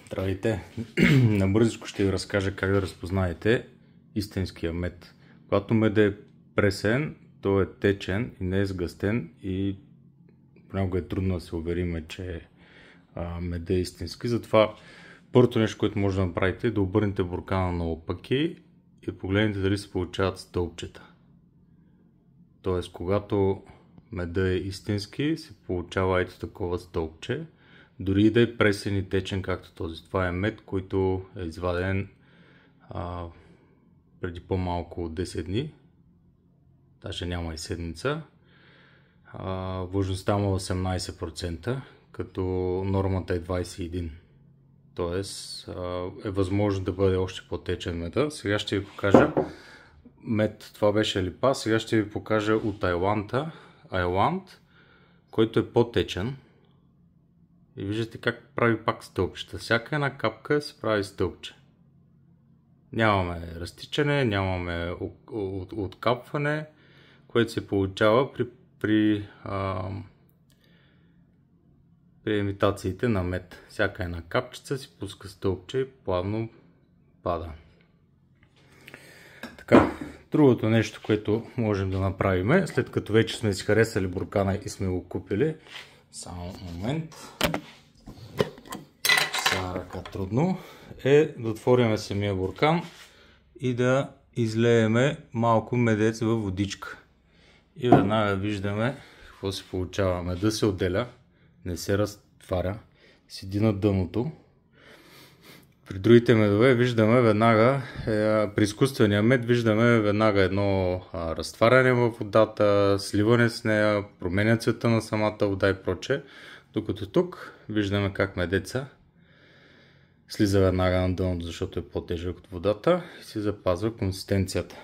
Здравейте! Набързичко ще ви разкажа как да разпознаете истинския мед. Когато медът е пресен, той е течен и не е сгъстен и понякога е трудно да се уверим, че медът е истински. Затова първото нещо, което може да направите, е да обърнете буркана наопаки и погледнете дали се получават стълбчета. Тоест, когато медът е истински, се получава ето такова стълбче. Дори и да е пресен и течен както този. Това е мед, който е изваден преди по-малко от 10 дни. Даже няма и седмица. Влажността му е 18%, като нормата е 21%. Тоест е възможно да бъде още по-течен меда. Сега ще ви покажа мед. Това беше липа. Сега ще ви покажа от Айланд, който е по-течен. И виждате как прави пак стълбчета. Всяка една капка се прави стълбче. Нямаме разтичане, нямаме откапване, което се получава при имитациите на мед. Всяка една капчица си пуска стълбче и плавно пада. Така, другото нещо, което можем да направим, след като вече сме си харесали буркана и сме го купили, само момент, сега ръка трудно, е да отворим самия буркан и да излееме малко медец във водичка. И веднага виждаме какво се получава. Медът се отделя, не се разтваря, седи на дъното. При другите медове виждаме веднага, при изкуствения мед виждаме веднага едно разтваряне във водата, сливане с нея, променя цвета на самата вода и прочее. Докато тук виждаме как медеца слиза веднага на дъното, защото е по-тежък от водата и си запазва консистенцията.